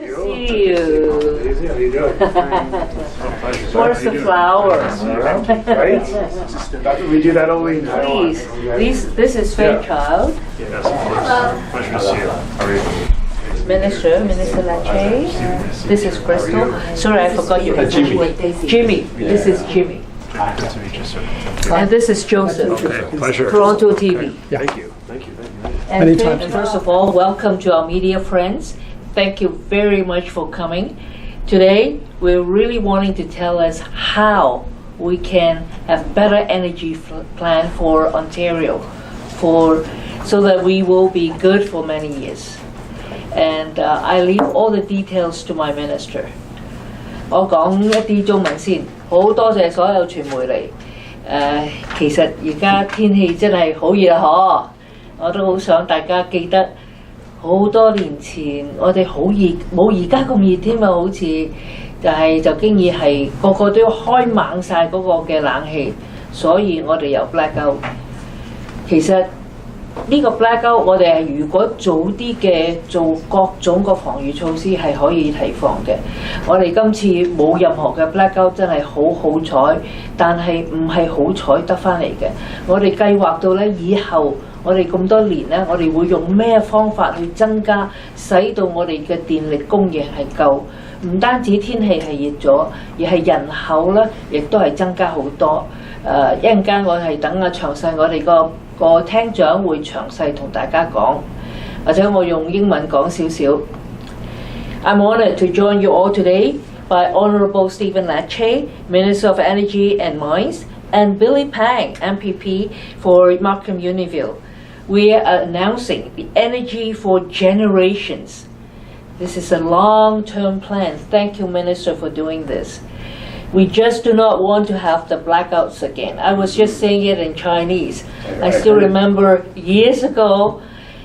See you. Easy, how you doing? Where's the flowers? Right? We do that only in Taiwan. Please. This is Fairchild. Yes, of course. Pleasure to see you. How are you? Minister Lecce. This is Crystal. Sorry, I forgot your name. Jimmy. This is Jimmy. Good to meet you, sir. And this is Joseph. Okay, pleasure. TorontoTV. Thank you. And Anytime. first of all, welcome to our media friends. Thank you very much for coming. Today, we're really wanting to tell us how we can have better energy plan for Ontario, so that we will be good for many years. And I leave all the details to my minister. 我講一啲中文先，好多謝所有傳媒嚟。其實而家天氣真係好熱嗬，我都好想大家記得好多年前我哋好熱，冇而家咁熱添啊！好似就經已係個個都要開猛晒嗰個嘅冷氣，所以我哋有 blackout。其實呢個 blackout 我哋係如果早啲嘅做各種個防禦措施係可以提防嘅。我哋今次冇任何嘅 blackout 真係好好彩，但係唔係好彩得返嚟嘅。我哋計劃到咧以後我哋咁多年咧，我哋會用咩方法去增加，使到我哋嘅電力供應係夠。唔單止天氣係熱咗，而係人口咧亦都係增加好多。一陣間我係等詳細我哋個廳長會詳細同大家講，或者我用英文講少少。I'm honored to join you all today by Honourable Stephen Lecce, Minister of Energy and Mines, and BillyPangMPP for Markham Unionville. We are announcing the Energy for Generations. This is a long-term plan. Thank you, Minister, for doing this. We just do not want to have the blackouts again. I was just saying it in Chinese. I still remember years ago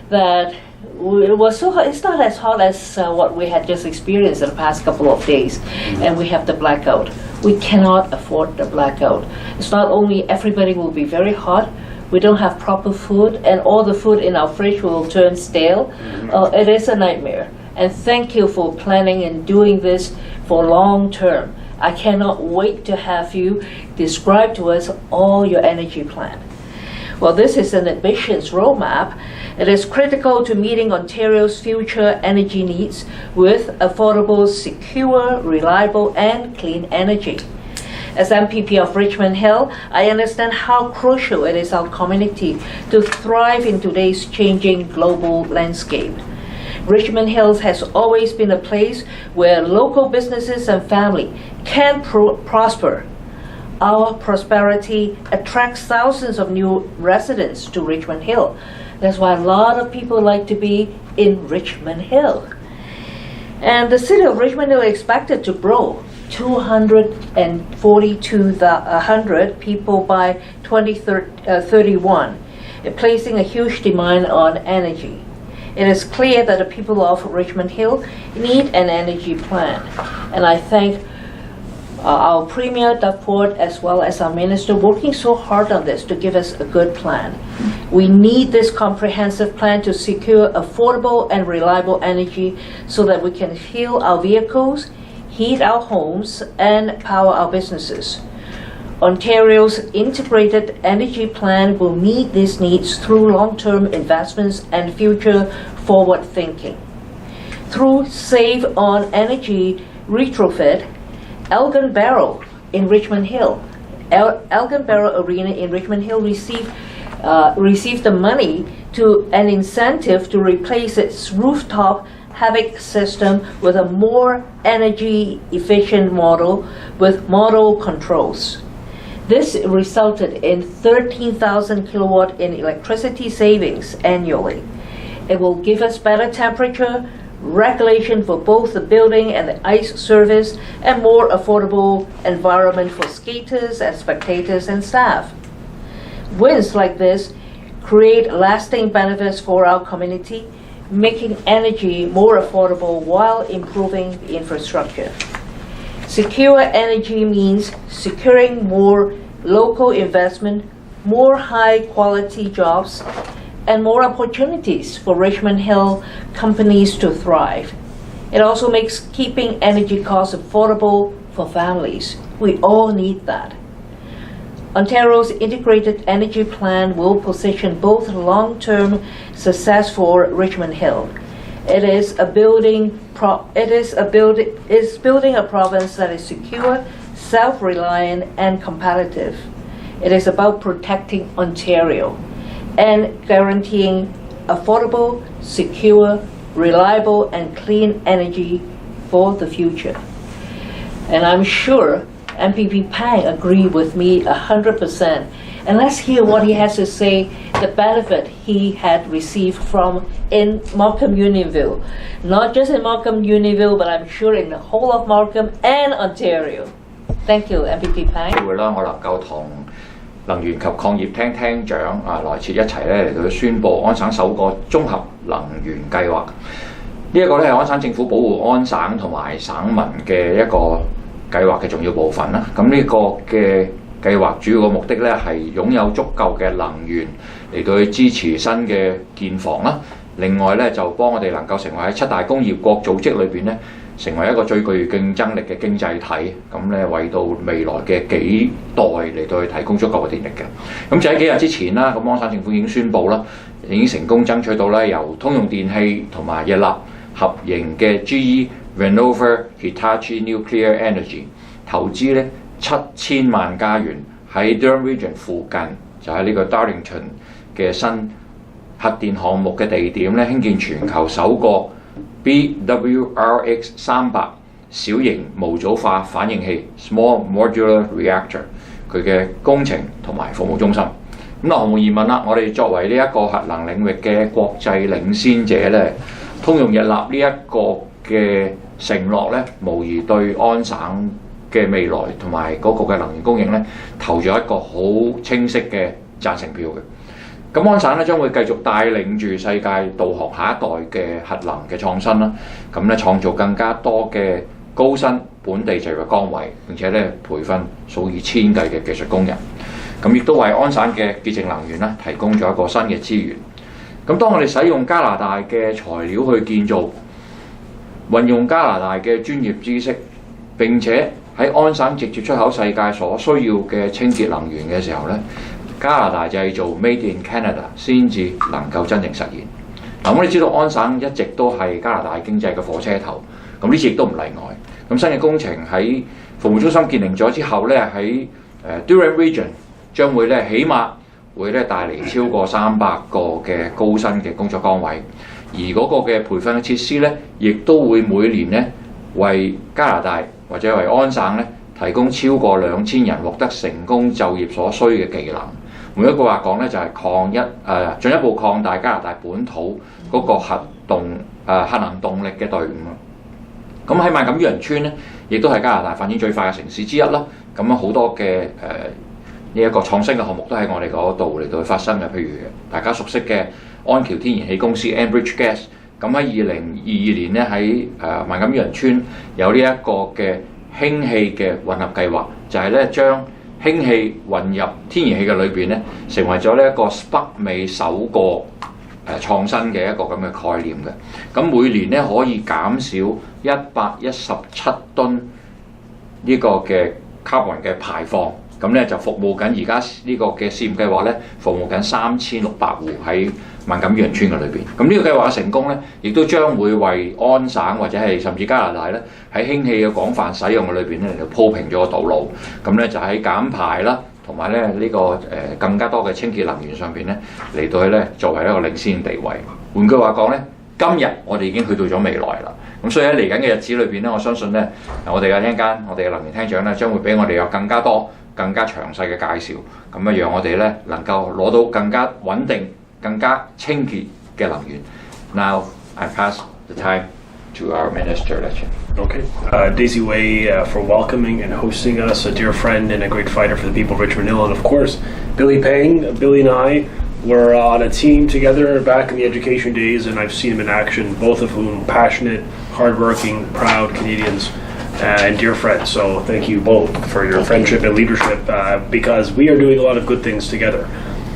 that it was so hot. It's not as hot as what we had just experienced in the past couple of days, and we have the blackout. We cannot afford the blackout. It's not only everybody will be very hot, we don't have proper food, and all the food in our fridge will turn stale. It is a nightmare. And thank you for planning and doing this for long term. I cannot wait to have you describe to us all your energy plan. Well, this is an ambitious roadmap. It is critical to meeting Ontario's future energy needs with affordable, secure, reliable, and clean energy. As MPP of Richmond Hill, I understand how crucial it is our community to thrive in today's changing global landscape. Richmond Hills has always been a place where local businesses and family can prosper. Our prosperity attracts thousands of new residents to Richmond Hill. That's why a lot of people like to be in Richmond Hill. And the city of Richmond Hill is expected to grow 242,100 people by 2031, placing a huge demand on energy. It is clear that the people of Richmond Hill need an energy plan, and I thank our Premier Duckford as well as our Minister working so hard on this to give us a good plan. We need this comprehensive plan to secure affordable and reliable energy so that we can fuel our vehicles, heat our homes, and power our businesses. Ontario's integrated energy plan will meet these needs through long-term investments and future-forward thinking. Through Save on Energy retrofit, Elgin Barrel in Richmond Hill, Elgin Barrel Arena in Richmond Hill received the money to an incentive to replace its rooftop HVAC system with a more energy-efficient model with model controls. This resulted in 13,000 kilowatt in electricity savings annually. It will give us better temperature regulation for both the building and the ice service, and more affordable environment for skaters and spectators and staff. Wins like this create lasting benefits for our community, making energy more affordable while improving the infrastructure. Secure energy means securing more local investment, more high-quality jobs, and more opportunities for Richmond Hill companies to thrive. It also makes keeping energy costs affordable for families. We all need that. Ontario's integrated energy plan will position both long-term success for Richmond Hill. It is building a province that is secure, self-reliant, and competitive. It is about protecting Ontario and guaranteeing affordable, secure, reliable, and clean energy for the future. And I'm sure MPP Pang agree with me 100%. And let's hear what he has to say, the benefit he had received from in Markham Unionville. Not just in Markham Unionville, but I'm sure in the whole of Markham and Ontario. Thank you, MPP Pang. 會啦，我能夠同能源及礦業廳廳長來設一齊咧嚟到宣佈安省首個綜合能源計劃。呢一個咧係安省政府保護安省同埋省民嘅一個計劃嘅重要部分啦。咁呢個嘅計劃主要嘅目的咧係擁有足夠嘅能源嚟到去支持新嘅建房啦。另外咧就幫我哋能夠成為喺7大工業國組織裏邊咧成為一個最具競爭力嘅經濟體，咁咧為到未來嘅幾代嚟到去提供足夠嘅電力嘅。咁就喺幾日之前啦，咁安省政府已經宣布啦，已經成功爭取到咧由通用電氣同埋日立合營嘅 GE Vernova Hitachi Nuclear Energy 投資咧7000萬加元喺 Durham Region 附近，就喺呢個 Darlington 嘅新核電項目嘅地點咧興建全球首個BWRX-300小型模組化反應器 （Small Modular Reactor） 佢嘅工程同埋服務中心。咁毫無疑問啦，我哋作為呢一個核能領域嘅國際領先者咧，通用日立呢一個嘅承諾咧，無疑對安省嘅未來同埋嗰個嘅能源供應咧，投咗一個好清晰嘅贊成票嘅。咁安省咧將會繼續帶領住世界導航下一代嘅核能嘅創新啦，咁咧創造更加多嘅高薪本地就業嘅崗位，並且咧培訓數以千計嘅技術工人，咁亦都為安省嘅潔淨能源啦提供咗一個新嘅資源。咁當我哋使用加拿大嘅材料去建造，運用加拿大嘅專業知識，並且喺安省直接出口世界所需要嘅清潔能源嘅時候咧，加拿大製造 Made in Canada 先至能夠真正實現。我哋知道安省一直都係加拿大經濟嘅火車頭，咁呢次亦都唔例外。咁新嘅工程喺服務中心建立咗之後咧，喺Durham Region 將會咧起碼會咧帶嚟超過300個嘅高薪嘅工作崗位，而嗰個嘅培訓嘅設施咧，亦都會每年咧為加拿大或者為安省咧提供超過2000人獲得成功就業所需嘅技能。每一句話講咧，就係進一步擴大加拿大本土嗰個核能動力嘅隊伍。咁喺萬錦漁人村咧，亦都係加拿大發展最快嘅城市之一啦。咁好多嘅呢一個創新嘅項目都喺我哋嗰度嚟到發生嘅，譬如大家熟悉嘅安橋天然氣公司 Enbridge Gas。咁喺2022年咧喺萬錦漁人村有呢一個嘅氫氣嘅混合計劃，就係咧將氫氣混入天然氣嘅裏邊咧，成為咗呢一個北美首個創新嘅一個咁嘅概念嘅。咁每年咧可以減少117噸呢個嘅 carbon 嘅排放。咁咧就服務緊而家呢個嘅試驗計劃咧，服務緊3600戶喺萬錦漁人村嘅裏邊。咁呢個計劃嘅成功咧，亦都將會為安省或者係甚至加拿大咧喺氫氣嘅廣泛使用嘅裏邊咧嚟到鋪平咗個道路。咁咧就喺減排啦，同埋咧呢個更加多嘅清潔能源上邊咧嚟到去咧作為一個領先地位。換句話講咧，今日我哋已經去到咗未來啦。咁所以喺嚟緊嘅日子裏邊咧，我相信咧我哋嘅一陣間我哋嘅能源廳長咧將會俾我哋有更加多、更加詳細嘅介紹，咁樣讓我哋咧能夠攞到更加穩定、更加清潔嘅能源。Now I pass the time to our minister. Okay. Daisy Wai for welcoming and hosting us, a dear friend and a great fighter for the people of Richmond Hill. And of course, Billy Pang, Billy and I were on a team together back in the education days, and I've seen him in action, both of whom passionate, hardworking, proud Canadians. And dear friends, so thank you both for your friendship and leadership because we are doing a lot of good things together.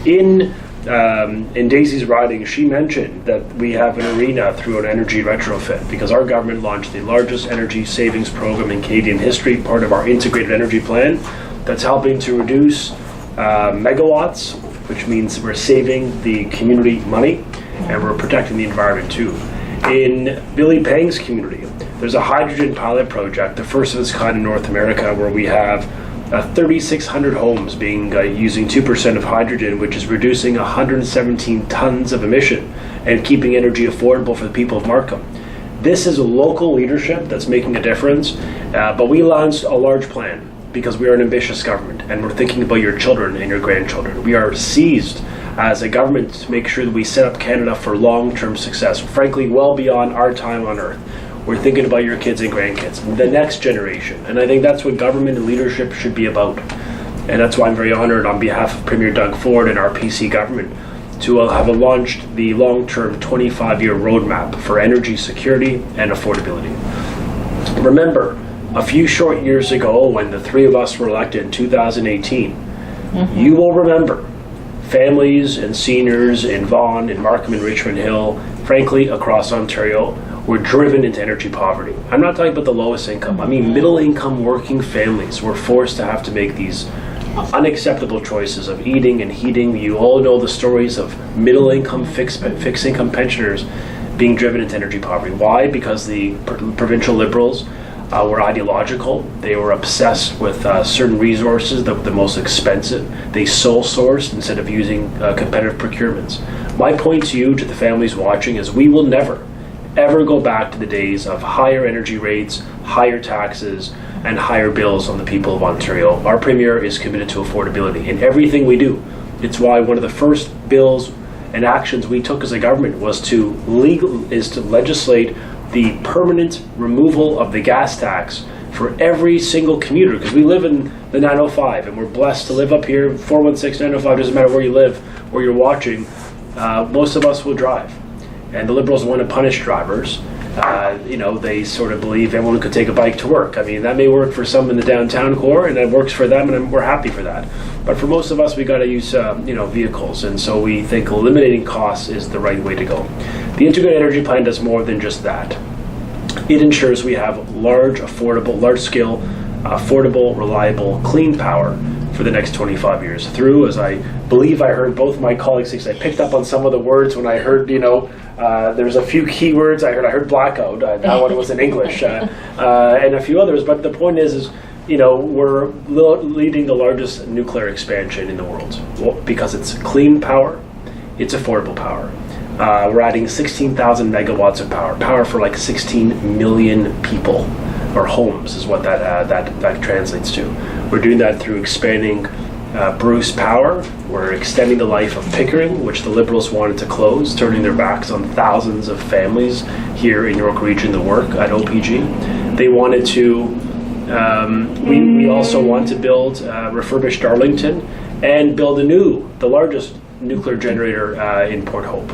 In in Daisy's writing, she mentioned that we have an arena through an energy retrofit because our government launched the largest energy savings program in Canadian history, part of our integrated energy plan that's helping to reduce megawatts, which means we're saving the community money and we're protecting the environment too. In Billy Pang's community, there's a hydrogen pilot project, the first of its kind in North America, where we have 3,600 homes being using 2% of hydrogen, which is reducing 117 tons of emission and keeping energy affordable for the people of Markham. This is a local leadership that's making a difference, but we launched a large plan because we are an ambitious government and we're thinking about your children and your grandchildren. We are seized as a government to make sure that we set up Canada for long-term success, frankly, well beyond our time on Earth. We're thinking about your kids and grandkids, the next generation. And I think that's what government and leadership should be about. And that's why I'm very honored on behalf of Premier Doug Ford and our PC government to have launched the long-term 25-year roadmap for energy security and affordability. Remember, a few short years ago when the three of us were elected in 2018, you will remember families and seniors in Vaughan, in Markham, and Richmond Hill, frankly, across Ontario, were driven into energy poverty. I'm not talking about the lowest income. I mean, middle-income working families were forced to have to make these unacceptable choices of eating and heating. You all know the stories of middle-income, fixed-income pensioners being driven into energy poverty. Why? Because the provincial Liberals were ideological. They were obsessed with certain resources that were the most expensive. They sole sourced instead of using competitive procurements. My point to you, to the families watching, is we will never, ever go back to the days of higher energy rates, higher taxes, and higher bills on the people of Ontario. Our Premier is committed to affordability in everything we do. It's why one of the first bills and actions we took as a government was to legislate the permanent removal of the gas tax for every single commuter, because we live in the 905 and we're blessed to live up here. 416-905, doesn't matter where you live, where you're watching, most of us will drive. And the Liberals want to punish drivers. They sort of believe everyone could take a bike to work. I mean, that may work for some in the downtown core, and it works for them, and we're happy for that. But for most of us, we got to use, vehicles, and so we think eliminating costs is the right way to go. The Integrated Energy Plan does more than just that. It ensures we have large-scale, affordable, reliable, clean power for the next 25 years through, as I believe I heard both my colleagues say, I picked up on some of the words when I heard, there's a few key words. I heard blackout, that one was in English, and a few others, but the point is we're leading the largest nuclear expansion in the world because it's clean power, it's affordable power. We're adding 16,000 megawatts of power for like 16 million people, or homes is what that translates to. We're doing that through expanding Bruce Power. We're extending the life of Pickering, which the Liberals wanted to close, turning their backs on thousands of families here in York Region to work at OPG. They wanted to, we also want to build refurbish Darlington and build the largest nuclear generator in Port Hope.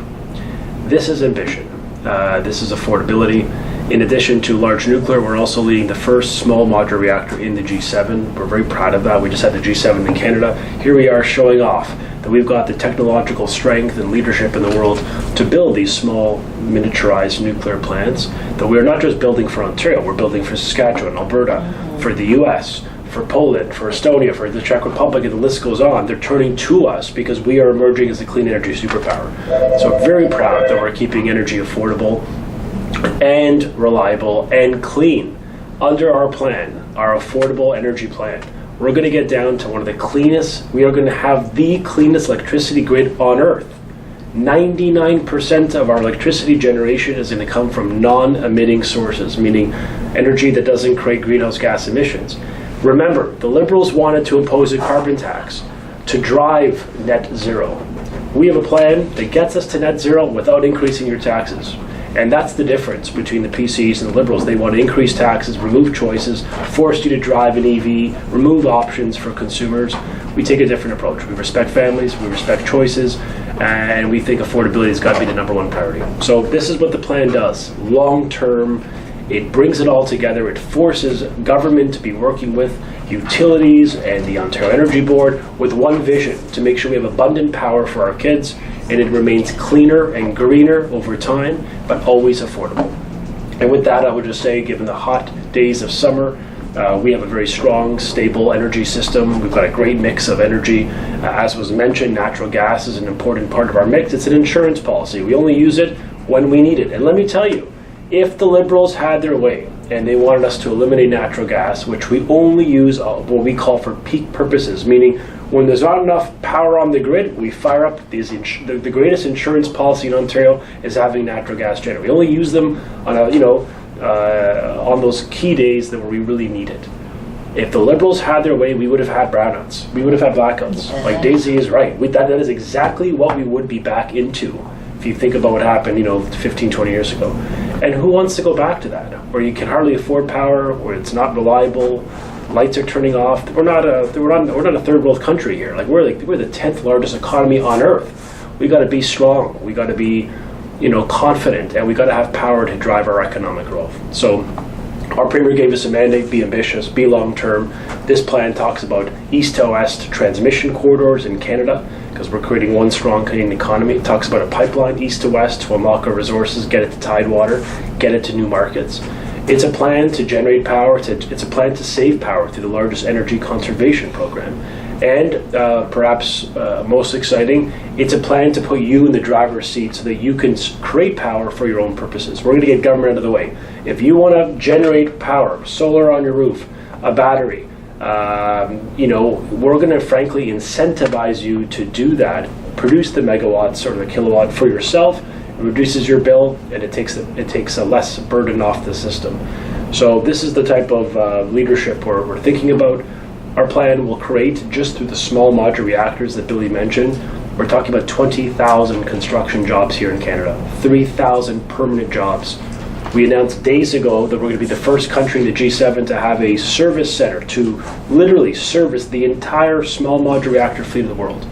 This is ambition. This is affordability. In addition to large nuclear, we're also leading the first small modular reactor in the G7. We're very proud of that. We just had the G7 in Canada. Here we are showing off that we've got the technological strength and leadership in the world to build these small miniaturized nuclear plants that we're not just building for Ontario, we're building for Saskatchewan, Alberta, for the US, for Poland, for Estonia, for the Czech Republic, and the list goes on. They're turning to us because we are emerging as a clean energy superpower. So we're very proud that we're keeping energy affordable and reliable and clean. Under our plan, our affordable energy plan, we're going to get down to one of the cleanest, we are going to have the cleanest electricity grid on Earth. 99% of our electricity generation is going to come from non-emitting sources, meaning energy that doesn't create greenhouse gas emissions. Remember, the Liberals wanted to impose a carbon tax to drive net zero. We have a plan that gets us to net zero without increasing your taxes. And that's the difference between the PCs and the Liberals. They want to increase taxes, remove choices, force you to drive an EV, remove options for consumers. We take a different approach. We respect families, we respect choices, and we think affordability has got to be the number one priority. So this is what the plan does. Long term, it brings it all together. It forces government to be working with utilities and the Ontario Energy Board with one vision to make sure we have abundant power for our kids and it remains cleaner and greener over time, but always affordable. And with that, I would just say, given the hot days of summer, we have a very strong, stable energy system. We've got a great mix of energy. As was mentioned, natural gas is an important part of our mix. It's an insurance policy. We only use it when we need it. And let me tell you, if the Liberals had their way and they wanted us to eliminate natural gas, which we only use what we call for peak purposes, meaning when there's not enough power on the grid, we fire up the greatest insurance policy in Ontario is having natural gas generators. We only use them on on those key days that where we really need it. If the Liberals had their way, we would have had brownouts. We would have had blackouts. Like Daisy is right. That is exactly what we would be back into if you think about what happened, 15, 20 years ago. And who wants to go back to that? Where you can hardly afford power, where it's not reliable, lights are turning off. We're not a third world country here. Like we're the 10th largest economy on earth. We got to be strong. We got to be confident, and we got to have power to drive our economic growth. So our Premier gave us a mandate: be ambitious, be long-term. This plan talks about east to west transmission corridors in Canada, because we're creating one strong Canadian economy. It talks about a pipeline east to west to unlock our resources, get it to Tidewater, get it to new markets. It's a plan to generate power. It's a plan to save power through the largest energy conservation program. And perhaps most exciting, it's a plan to put you in the driver's seat so that you can create power for your own purposes. We're going to get government out of the way. If you want to generate power, solar on your roof, a battery, we're going to frankly incentivize you to do that, produce the megawatts or the kilowatt for yourself. It reduces your bill, and it takes a less burden off the system. So this is the type of leadership we're thinking about. Our plan will create, just through the small modular reactors that Billy mentioned, we're talking about 20,000 construction jobs here in Canada, 3,000 permanent jobs. We announced days ago that we're going to be the first country in the G7 to have a service center to literally service the entire small modular reactor fleet of the world.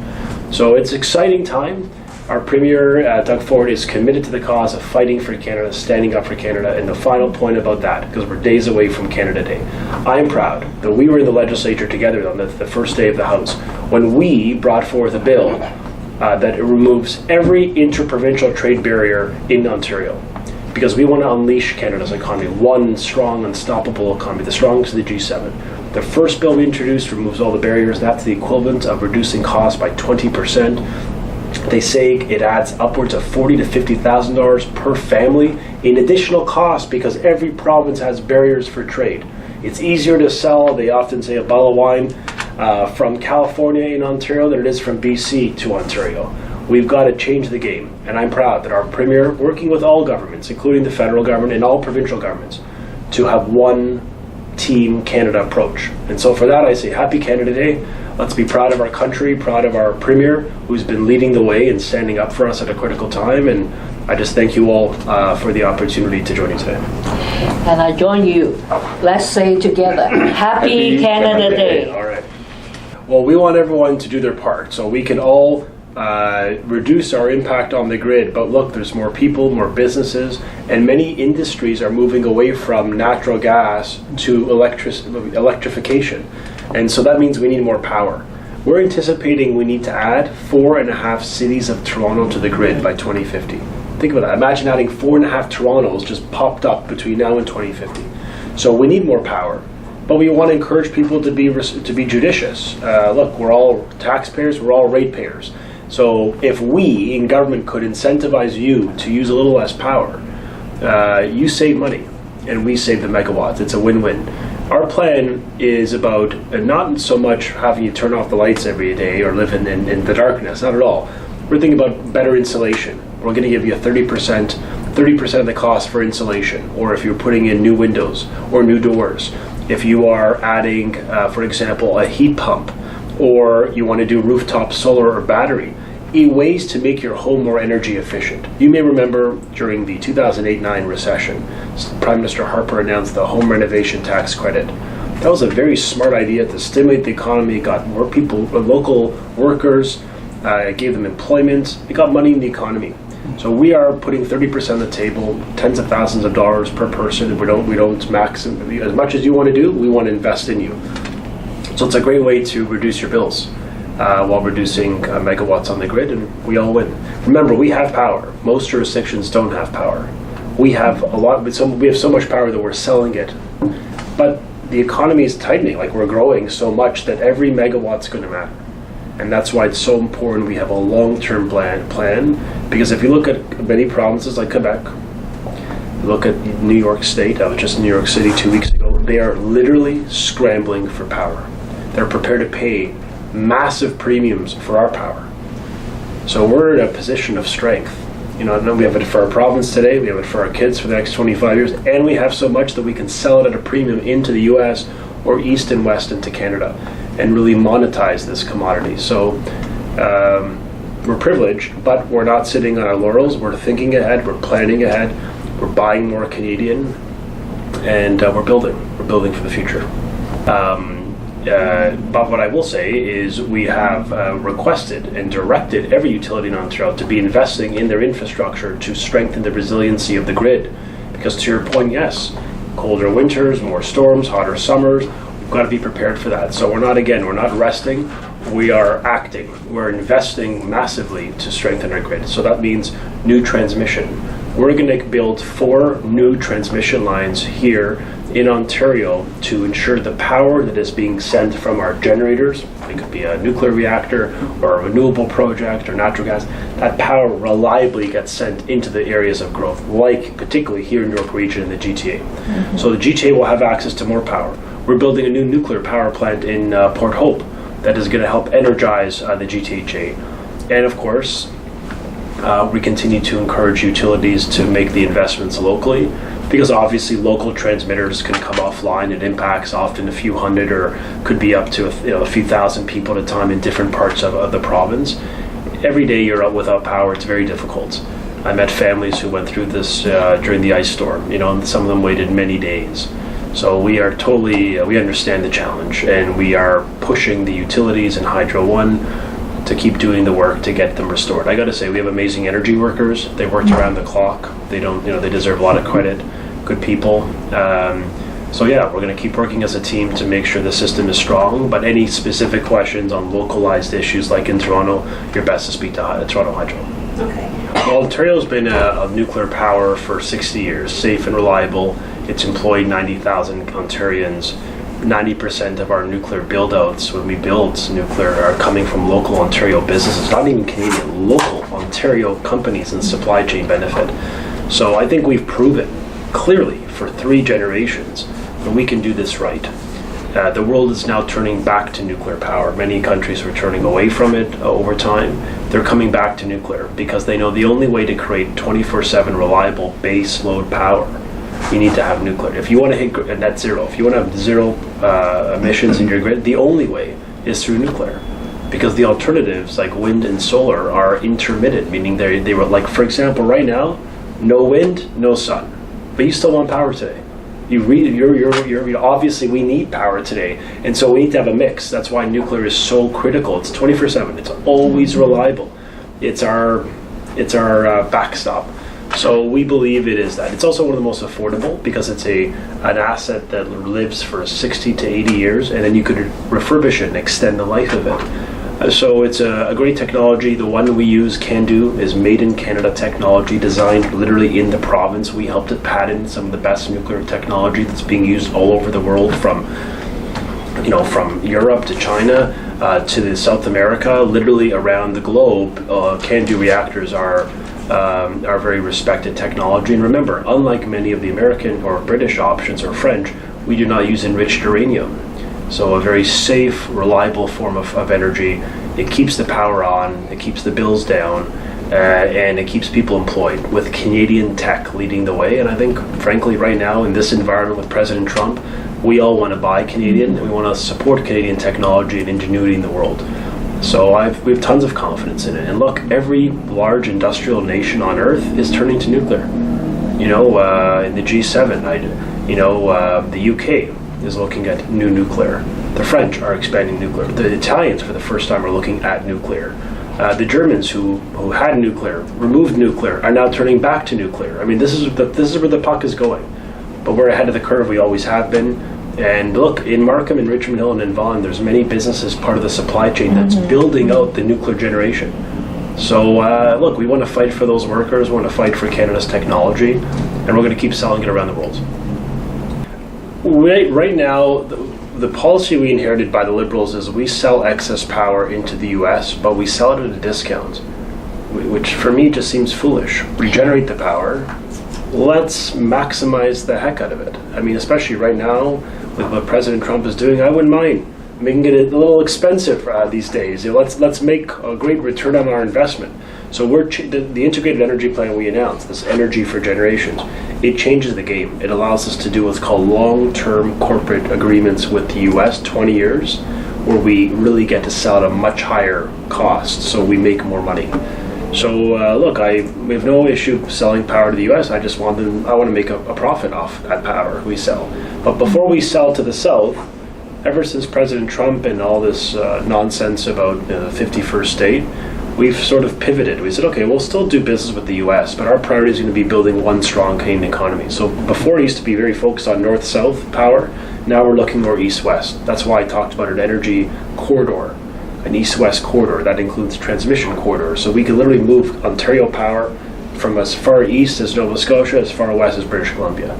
So it's an exciting time. Our Premier, Doug Ford, is committed to the cause of fighting for Canada, standing up for Canada. And the final point about that, because we're days away from Canada Day, I am proud that we were in the legislature together on the first day of the House when we brought forth a bill that removes every interprovincial trade barrier in Ontario, because we want to unleash Canada's economy, one strong, unstoppable economy, the strongest of the G7. The first bill we introduced removes all the barriers. That's the equivalent of reducing costs by 20%. They say it adds upwards of $40,000 to $50,000 per family in additional costs, because every province has barriers for trade. It's easier to sell, they often say, a bottle of wine from California in Ontario than it is from BC to Ontario. We've got to change the game, and I'm proud that our Premier, working with all governments, including the federal government and all provincial governments, to have one Team Canada approach. And so for that, I say happy Canada Day. Let's be proud of our country, proud of our Premier, who's been leading the way and standing up for us at a critical time. And I just thank you all for the opportunity to join you today. And I join you. Let's say together, happy Canada Day. All right. Well, we want everyone to do their part so we can all reduce our impact on the grid. But look, there's more people, more businesses, and many industries are moving away from natural gas to electrification. And so that means we need more power. We're anticipating we need to add 4.5 cities of Toronto to the grid by 2050. Think about that. Imagine adding 4.5 Torontos just popped up between now and 2050. So we need more power, but we want to encourage people to be judicious. Look, we're all taxpayers, we're all ratepayers. So if we in government could incentivize you to use a little less power, you save money and we save the megawatts. It's a win-win. Our plan is about not so much having you turn off the lights every day or live in the darkness, not at all. We're thinking about better insulation. We're going to give you a 30% of the cost for insulation, or if you're putting in new windows or new doors. If you are adding, for example, a heat pump, or you want to do rooftop solar or battery, ways to make your home more energy efficient. You may remember during the 2008-9 recession, Prime Minister Harper announced the home renovation tax credit. That was a very smart idea to stimulate the economy, got more people, local workers, gave them employment, it got money in the economy. So we are putting 30% on the table, tens of thousands of dollars per person. We don't max as much as you want to do. We want to invest in you. So it's a great way to reduce your bills while reducing megawatts on the grid, and we all win. Remember, we have power. Most jurisdictions don't have power. We have we have so much power that we're selling it. But the economy is tightening, like we're growing so much that every megawatt's going to matter. And that's why it's so important we have a long-term plan, because if you look at many provinces like Quebec, look at New York State, I was just in New York City 2 weeks ago, they are literally scrambling for power. They're prepared to pay massive premiums for our power. So we're in a position of strength. You know, we have it for our province today, we have it for our kids for the next 25 years, and we have so much that we can sell it at a premium into the US or east and west into Canada and really monetize this commodity. So we're privileged, but we're not sitting on our laurels. We're thinking ahead, we're planning ahead, we're buying more Canadian, and we're building for the future. But what I will say is we have requested and directed every utility in Ontario to be investing in their infrastructure to strengthen the resiliency of the grid. Because to your point, yes, colder winters, more storms, hotter summers, we've got to be prepared for that. So we're not resting, we are acting. We're investing massively to strengthen our grid. So that means new transmission. We're going to build 4 new transmission lines here in Ontario to ensure the power that is being sent from our generators, it could be a nuclear reactor or a renewable project or natural gas, that power reliably gets sent into the areas of growth, like particularly here in York Region in the GTA. Mm-hmm. So the GTA will have access to more power. We're building a new nuclear power plant in Port Hope that is going to help energize the GTHA. And of course, we continue to encourage utilities to make the investments locally, because obviously local transmitters can come offline. It impacts often a few hundred or could be up to a few thousand people at a time in different parts of the province. Every day you're out without power, it's very difficult. I met families who went through this during the ice storm, and some of them waited many days. So we understand the challenge, and we are pushing the utilities and Hydro One to keep doing the work to get them restored. I got to say, we have amazing energy workers. They worked around the clock. They they deserve a lot of credit. Good people. So yeah, we're going to keep working as a team to make sure the system is strong. But any specific questions on localized issues like in Toronto, you're best to speak to Toronto Hydro. Okay. Well, Ontario's been a nuclear power for 60 years, safe and reliable. It's employed 90,000 Ontarians. 90% of our nuclear build-outs, when we build nuclear, are coming from local Ontario businesses, not even Canadian, local Ontario companies and supply chain benefit. So I think we've proven clearly for 3 generations that we can do this right. The world is now turning back to nuclear power. Many countries were turning away from it over time. They're coming back to nuclear because they know the only way to create 24/7 reliable base load power, you need to have nuclear. If you want to hit net zero, if you want to have zero emissions in your grid, the only way is through nuclear. Because the alternatives like wind and solar are intermittent, meaning they were like, for example, right now, no wind, no sun, but you still want power today. Obviously we need power today, and so we need to have a mix. That's why nuclear is so critical. It's 24/7. It's always reliable. It's our backstop. So we believe it is that. It's also one of the most affordable because it's an asset that lives for 60 to 80 years, and then you could refurbish it and extend the life of it. So it's a great technology. The one we use, CANDU, is made in Canada technology, designed literally in the province. We helped it patent some of the best nuclear technology that's being used all over the world, from Europe to China to South America, literally around the globe. CANDU reactors are very respected technology. And remember, unlike many of the American or British options or French, we do not use enriched uranium. So a very safe, reliable form of energy. It keeps the power on, it keeps the bills down, and it keeps people employed, with Canadian tech leading the way. And I think, frankly, right now in this environment with President Trump, we all want to buy Canadian, and we want to support Canadian technology and ingenuity in the world. So we have tons of confidence in it. And look, every large industrial nation on Earth is turning to nuclear. In the G7, the UK is looking at new nuclear. The French are expanding nuclear. The Italians, for the first time, are looking at nuclear. The Germans, who had nuclear, removed nuclear, are now turning back to nuclear. I mean, this is where the puck is going. But we're ahead of the curve. We always have been. And look, in Markham, in Richmond Hill, and in Vaughan, there's many businesses part of the supply chain that's building out the nuclear generation. So look, we want to fight for those workers, we want to fight for Canada's technology, and we're going to keep selling it around the world. Right now, the policy we inherited by the Liberals is we sell excess power into the US, but we sell it at a discount, which for me just seems foolish. Regenerate the power, let's maximize the heck out of it. I mean, especially right now, with what President Trump is doing, I wouldn't mind making it a little expensive these days. Let's make a great return on our investment. So the integrated energy plan we announced, this energy for generations, it changes the game. It allows us to do what's called long-term corporate agreements with the US, 20 years, where we really get to sell at a much higher cost, so we make more money. So look, we have no issue selling power to the US. I want to make a profit off that power we sell. But before we sell to the South, ever since President Trump and all this nonsense about the 51st state, we've sort of pivoted. We said, okay, we'll still do business with the US, but our priority is going to be building one strong Canadian economy. So before it used to be very focused on north-south power, now we're looking more east-west. That's why I talked about an energy corridor, an east-west corridor. That includes transmission corridor. So we could literally move Ontario power from as far east as Nova Scotia, as far west as British Columbia.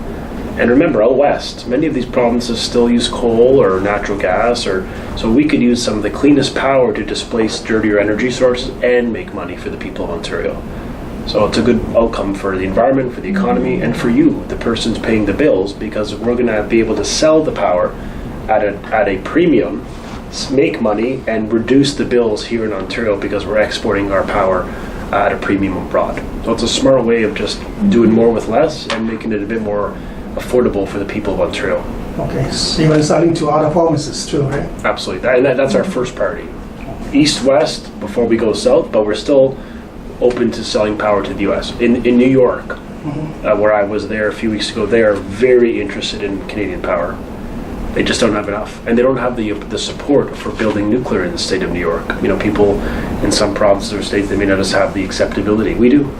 And remember, out west, many of these provinces still use coal or natural gas, so we could use some of the cleanest power to displace dirtier energy sources and make money for the people of Ontario. So it's a good outcome for the environment, for the economy, and for you, the person's paying the bills, because we're going to be able to sell the power at a premium, make money, and reduce the bills here in Ontario because we're exporting our power at a premium abroad. So it's a smart way of just doing more with less and making it a bit more affordable for the people of Ontario. Okay, so even selling to other provinces too, right? Absolutely, that's our first priority. East-west before we go south, but we're still open to selling power to the US. In New York, where I was there a few weeks ago, they are very interested in Canadian power. They just don't have enough, and they don't have the support for building nuclear in the state of New York. You know, people in some provinces or states, they may not just have the acceptability. We do,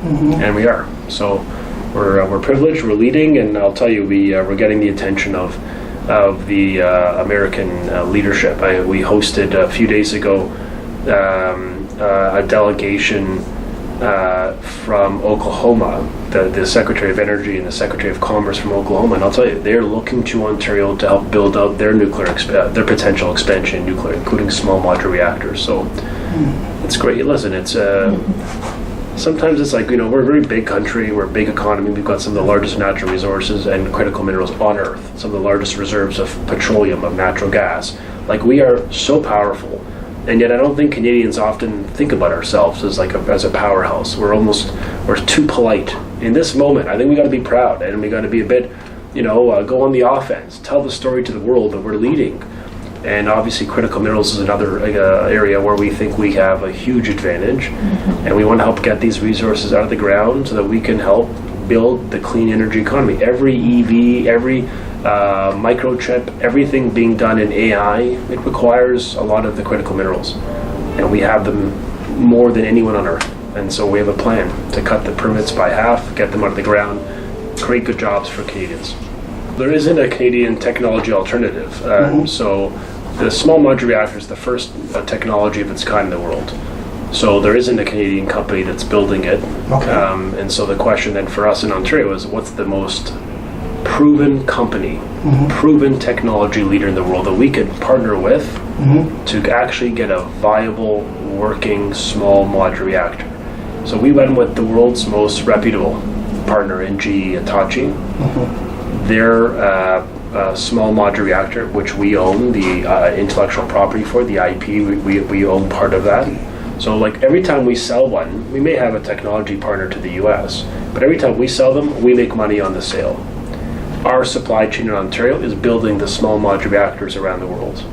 and we are. So we're privileged, we're leading, and I'll tell you, we're getting the attention of the American leadership. We hosted a few days ago a delegation from Oklahoma, the Secretary of Energy and the Secretary of Commerce from Oklahoma, and I'll tell you, they're looking to Ontario to help build out their their potential expansion in nuclear, including small modular reactors. So it's great. Listen, it's sometimes it's like, we're a very big country, we're a big economy, we've got some of the largest natural resources and critical minerals on Earth, some of the largest reserves of petroleum, of natural gas. Like, we are so powerful. And yet I don't think Canadians often think about ourselves as a powerhouse. We're too polite. In this moment, I think we got to be proud, and we got to be a bit, go on the offense, tell the story to the world that we're leading. And obviously critical minerals is another area where we think we have a huge advantage, and we want to help get these resources out of the ground so that we can help build the clean energy economy. Every EV, every microchip, everything being done in AI, it requires a lot of the critical minerals, and we have them more than anyone on Earth. And so we have a plan to cut the permits by half, get them out of the ground, create good jobs for Canadians. There isn't a Canadian technology alternative. So the small modular reactor is the first technology of its kind in the world. So there isn't a Canadian company that's building it. Okay. And so the question then for us in Ontario is, what's the most proven company, proven technology leader in the world that we could partner with to actually get a viable, working small modular reactor? So we went with the world's most reputable partner in GE Hitachi. Their small modular reactor, which we own the intellectual property for, the IP, we own part of that. So like every time we sell one, we may have a technology partner to the US, but every time we sell them, we make money on the sale. Our supply chain in Ontario is building the small modular reactors around the world.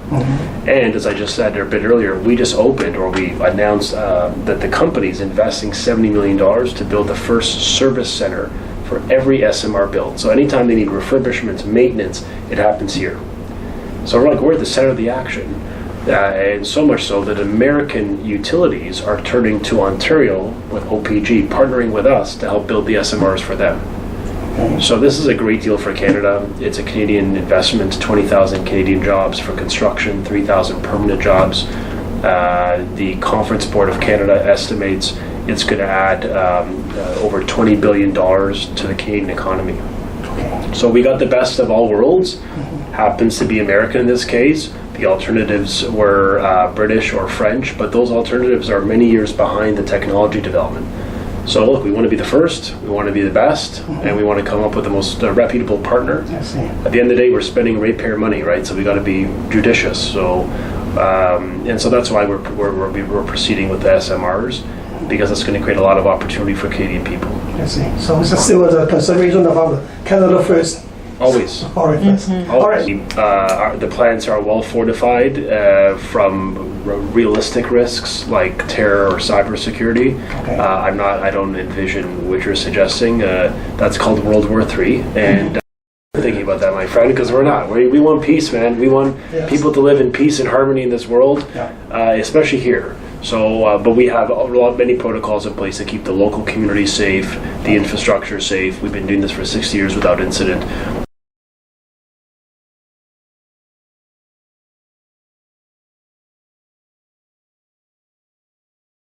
And as I just said a bit earlier, we just opened, or we announced that the company is investing $70 million to build the first service center for every SMR build. So anytime they need refurbishments, maintenance, it happens here. So we're at the center of the action. And so much so that American utilities are turning to Ontario with OPG, partnering with us to help build the SMRs for them. So this is a great deal for Canada. It's a Canadian investment, 20,000 Canadian jobs for construction, 3,000 permanent jobs. The Conference Board of Canada estimates it's going to add over $20 billion to the Canadian economy. So we got the best of all worlds. Happens to be American in this case. The alternatives were British or French, but those alternatives are many years behind the technology development. So look, we want to be the first, we want to be the best, and we want to come up with the most reputable partner. At the end of the day, we're spending ratepayer money, right? So we got to be judicious. So and so that's why we're proceeding with the SMRs, because it's going to create a lot of opportunity for Canadian people. I see. So it's still a consideration about Canada first. Always. All right. All right. The plants are well fortified from realistic risks like terror or cybersecurity. Okay. I don't envision what you're suggesting. That's called World War III, and thinking about that, my friend, because we're not. We want peace, man. We want people to live in peace and harmony in this world, especially here. So, but we have many protocols in place to keep the local community safe, the infrastructure safe. We've been doing this for 60 years without incident.